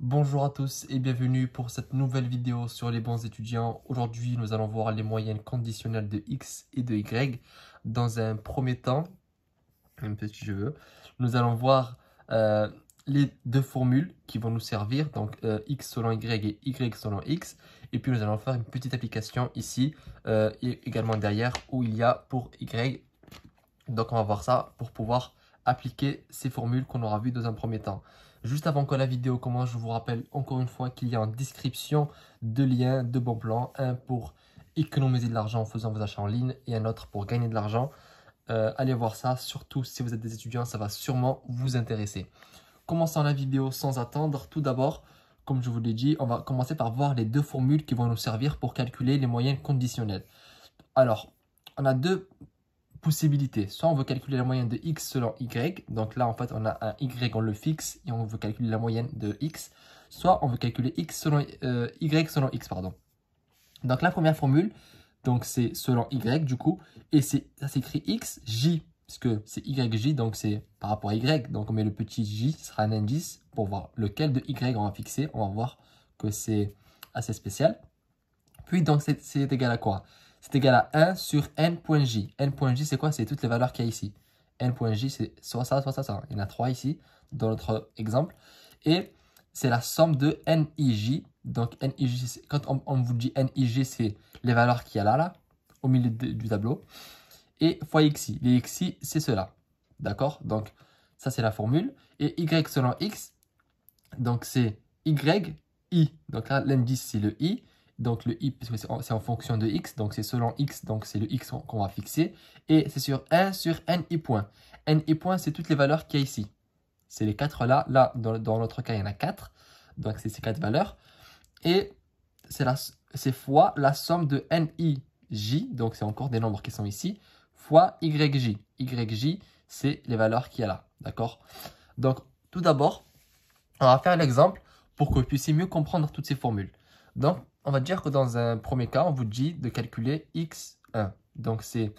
Bonjour à tous et bienvenue pour cette nouvelle vidéo sur les bons étudiants. Aujourd'hui, nous allons voir les moyennes conditionnelles de x et de y. Dans un premier temps, un petit jeu, nous allons voir les deux formules qui vont nous servir, donc x selon y et y selon x. Et puis nous allons faire une petite application ici et également derrière où il y a pour y. Donc on va voir ça pour pouvoir appliquer ces formules qu'on aura vues dans un premier temps. Juste avant que la vidéo commence, je vous rappelle encore une fois qu'il y a en description deux liens, deux bons plans. Un pour économiser de l'argent en faisant vos achats en ligne et un autre pour gagner de l'argent. Allez voir ça, surtout si vous êtes des étudiants, ça va sûrement vous intéresser. Commençons la vidéo sans attendre. Tout d'abord, comme je vous l'ai dit, on va commencer par voir les deux formules qui vont nous servir pour calculer les moyennes conditionnelles. Alors, on a deux possibilités. Soit on veut calculer la moyenne de x selon y. Donc là, en fait, on a un y, on le fixe et on veut calculer la moyenne de x. Soit on veut calculer x selon, y selon x, pardon. Donc la première formule, donc c'est selon y du coup. Et ça s'écrit x, j, puisque c'est yj, donc c'est par rapport à y. Donc on met le petit j, ce sera un indice pour voir lequel de y on va fixer. On va voir que c'est assez spécial. Puis donc c'est égal à quoi? C'est égal à 1 sur n.j. n.j, c'est quoi? C'est toutes les valeurs qu'il y a ici. n.j, c'est soit ça, soit ça, ça. Il y en a 3 ici, dans notre exemple. Et c'est la somme de nij. Donc, nij, quand on vous dit nij, c'est les valeurs qu'il y a là, au milieu du tableau. Et fois xi. Les xi, c'est cela. D'accord? Donc, ça, c'est la formule. Et y selon x, donc c'est y, i. Donc là, l'indice, c'est le i. Donc le i, parce que c'est en fonction de x, donc c'est selon x, donc c'est le x qu'on va fixer. Et c'est sur 1 sur ni point. Ni point, c'est toutes les valeurs qu'il y a ici. C'est les 4 là. Là, dans notre cas, il y en a 4. Donc c'est ces 4 valeurs. Et c'est fois la somme de nij, donc c'est encore des nombres qui sont ici, fois yj. Yj, c'est les valeurs qu'il y a là. D'accord? Donc tout d'abord, on va faire l'exemple pour que vous puissiez mieux comprendre toutes ces formules. Donc, on va dire que dans un premier cas, on vous dit de calculer x1. Donc, c'est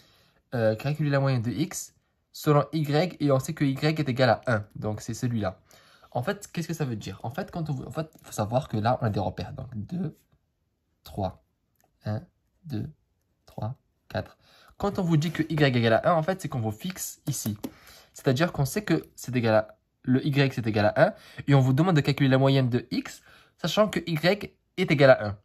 calculer la moyenne de x selon y et on sait que y est égal à 1. Donc, c'est celui-là. En fait, qu'est-ce que ça veut dire? En fait, il faut savoir que là, on a des repères. Donc, 2, 3, 1, 2, 3, 4. Quand on vous dit que y est égal à 1, en fait, c'est qu'on vous fixe ici. C'est-à-dire qu'on sait que c'est égal à le y c'est égal à 1 et on vous demande de calculer la moyenne de x sachant que y est égal à 1.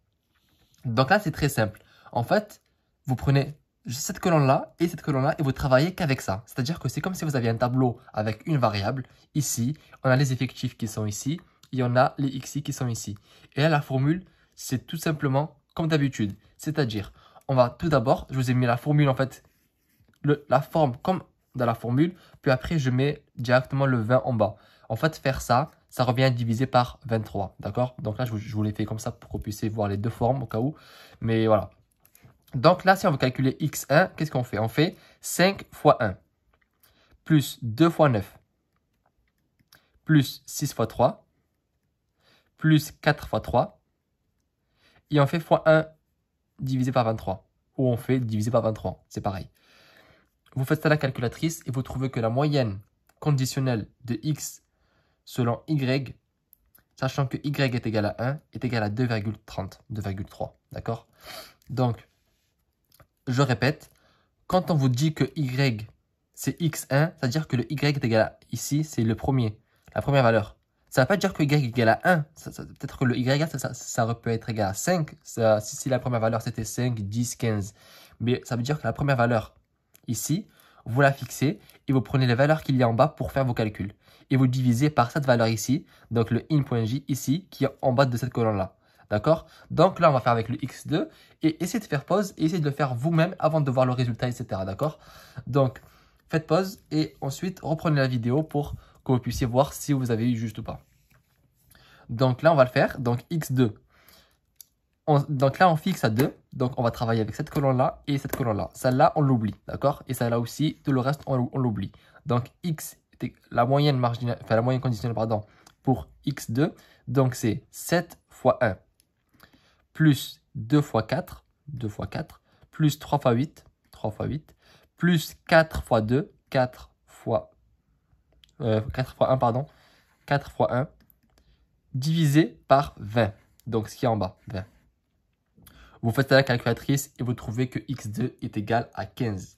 Donc là, c'est très simple. En fait, vous prenez cette colonne-là et cette colonne-là et vous travaillez qu'avec ça. C'est-à-dire que c'est comme si vous aviez un tableau avec une variable. Ici, on a les effectifs qui sont ici et on a les xi qui sont ici. Et là, la formule, c'est tout simplement comme d'habitude. C'est-à-dire, on va tout d'abord, je vous ai mis la formule en fait, la forme comme dans la formule, puis après je mets directement le 20 en bas. En fait, faire ça, ça revient à diviser par 23, d'accord? Donc là, je vous l'ai fait comme ça pour que vous puissiez voir les deux formes au cas où. Mais voilà. Donc là, si on veut calculer x1, qu'est-ce qu'on fait? On fait 5 fois 1, plus 2 fois 9, plus 6 fois 3, plus 4 fois 3, et on fait fois 1 divisé par 23, ou on fait divisé par 23, c'est pareil. Vous faites ça à la calculatrice et vous trouvez que la moyenne conditionnelle de x selon y, sachant que y est égal à 1, est égal à 2,30, 2,3. D'accord? Donc, je répète, quand on vous dit que y c'est x1, c'est-à-dire que le y est égal à, ici, c'est le premier, la première valeur. Ça ne veut pas dire que y est égal à 1. Peut-être que le y, ça peut être égal à 5. Si la première valeur c'était 5, 10, 15. Mais ça veut dire que la première valeur, ici, vous la fixez et vous prenez les valeurs qu'il y a en bas pour faire vos calculs. Et vous divisez par cette valeur ici, donc le in.j ici, qui est en bas de cette colonne-là. D'accord? Donc là, on va faire avec le x2 et essayez de faire pause et essayez de le faire vous-même avant de voir le résultat, etc. D'accord? Donc, faites pause et ensuite reprenez la vidéo pour que vous puissiez voir si vous avez eu juste ou pas. Donc là, on va le faire. Donc x2. Donc là, on fixe à 2. Donc on va travailler avec cette colonne-là et cette colonne-là. Celle-là, on l'oublie. D'accord? Et celle-là aussi, tout le reste, on l'oublie. Donc x, la moyenne marginale, enfin la moyenne conditionnelle, pardon, pour x2. Donc c'est 7 fois 1 plus 2 fois 4, 2 fois 4, plus 3 fois 8, 3 fois 8, plus 4 fois 2, 4 fois 1, pardon, 4 fois 1, divisé par 20. Donc, ce qui est en bas, 20. Vous faites à la calculatrice et vous trouvez que x2 est égal à 15.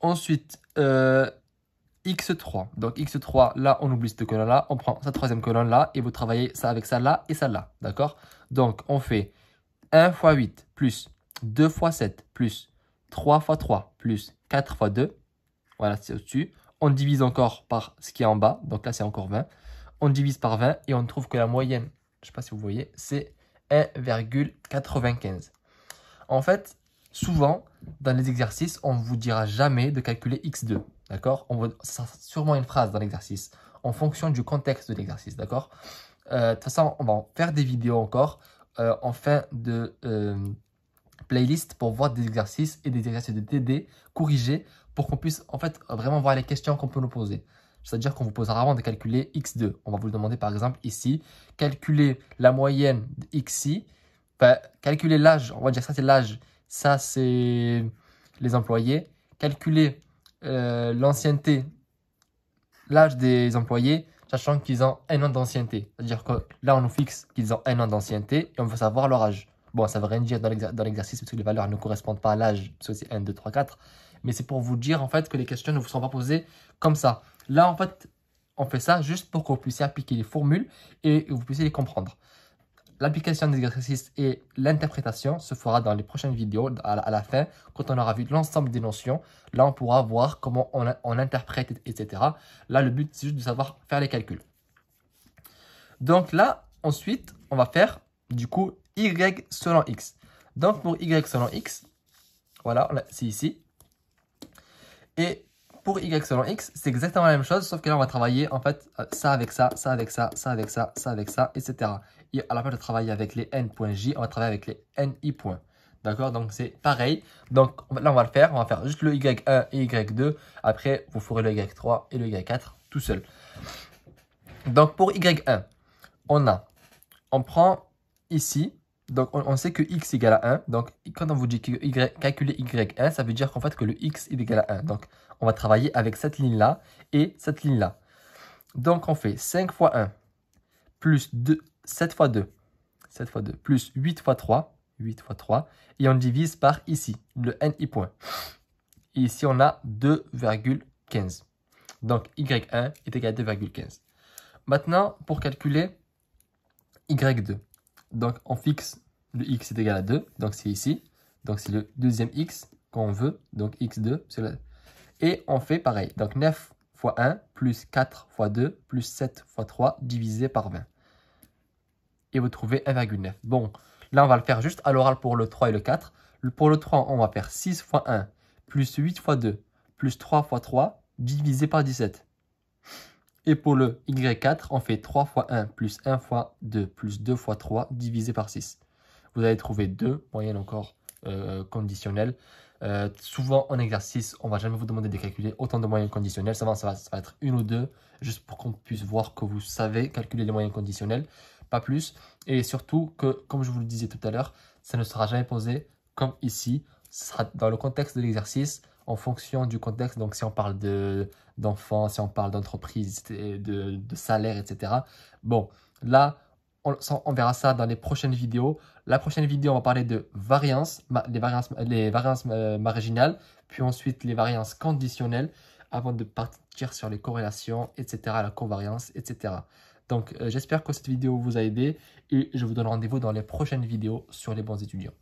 Ensuite, x3. Donc, x3, là, on oublie cette colonne-là. On prend cette troisième colonne-là et vous travaillez ça avec ça là et ça là. D'accord? Donc, on fait 1 fois 8 plus 2 fois 7 plus 3 fois 3 plus 4 fois 2. Voilà, c'est au-dessus. On divise encore par ce qui est en bas. Donc là, c'est encore 20. On divise par 20 et on trouve que la moyenne, je ne sais pas si vous voyez, c'est 1,95. En fait, souvent, dans les exercices, on ne vous dira jamais de calculer x2. D'accord? Ça sera sûrement une phrase dans l'exercice, en fonction du contexte de l'exercice. D'accord? De toute façon, on va en faire des vidéos encore en fin de playlist pour voir des exercices et des exercices de TD corrigés pour qu'on puisse en fait vraiment voir les questions qu'on peut nous poser. C'est-à-dire qu'on vous posera avant de calculer x2. On va vous demander par exemple ici, calculer la moyenne de xi, enfin, calculer l'âge, on va dire ça c'est l'âge, ça c'est les employés, calculer l'ancienneté, l'âge des employés, sachant qu'ils ont 1 an d'ancienneté. C'est-à-dire que là on nous fixe qu'ils ont 1 an d'ancienneté et on veut savoir leur âge. Bon, ça ne veut rien dire dans l'exercice parce que les valeurs ne correspondent pas à l'âge, parce que c'est 1, 2, 3, 4. Mais c'est pour vous dire en fait que les questions ne vous seront pas posées comme ça. Là, en fait, on fait ça juste pour que vous puissiez appliquer les formules et que vous puissiez les comprendre. L'application des exercices et l'interprétation se fera dans les prochaines vidéos à la fin, quand on aura vu l'ensemble des notions. Là, on pourra voir comment on interprète, etc. Là, le but, c'est juste de savoir faire les calculs. Donc là, ensuite, on va faire du coup y selon x. Donc pour y selon x, voilà, c'est ici. Et pour y selon x, c'est exactement la même chose, sauf que là, on va travailler en fait ça avec ça, ça avec ça, ça avec ça, ça avec ça, etc. Et à la place de travailler avec les n.j, on va travailler avec les ni points. D'accord? Donc c'est pareil. Donc là, on va le faire. On va faire juste le y1 et y2. Après, vous ferez le y3 et le y4 tout seul. Donc pour y1, on prend ici, donc on sait que x égale à 1. Donc quand on vous dit que calculer y1, ça veut dire qu'en fait que le x est égal à 1. Donc on va travailler avec cette ligne-là et cette ligne-là. Donc on fait 5 fois 1 plus 2, 7 fois 2, 7 fois 2 plus 8 fois 3, 8 fois 3. Et on divise par ici, le ni point. Et ici on a 2,15. Donc y1 est égal à 2,15. Maintenant, pour calculer y2, donc on fixe le x est égal à 2, donc c'est ici. Donc c'est le deuxième x qu'on veut, donc x2. Et on fait pareil, donc 9 fois 1 plus 4 fois 2 plus 7 fois 3 divisé par 20. Et vous trouvez 1,9. Bon, là on va le faire juste à l'oral pour le 3 et le 4. Pour le 3, on va faire 6 fois 1 plus 8 fois 2 plus 3 fois 3 divisé par 17. Et pour le y4, on fait 3 fois 1 plus 1 fois 2 plus 2 fois 3 divisé par 6. Vous allez trouver 2 moyennes encore conditionnelles. Souvent en exercice, on ne va jamais vous demander de calculer autant de moyennes conditionnelles. Ça va être une ou deux, juste pour qu'on puisse voir que vous savez calculer les moyennes conditionnelles, pas plus. Et surtout que, comme je vous le disais tout à l'heure, ça ne sera jamais posé comme ici. Ce sera dans le contexte de l'exercice, en fonction du contexte. Donc si on parle d'enfants, si on parle d'entreprise, de salaire, etc. Bon, là, on verra ça dans les prochaines vidéos. La prochaine vidéo, on va parler de variance, les variances marginales, puis ensuite les variances conditionnelles, avant de partir sur les corrélations, etc., la covariance, etc. Donc, j'espère que cette vidéo vous a aidé et je vous donne rendez-vous dans les prochaines vidéos sur les bons étudiants.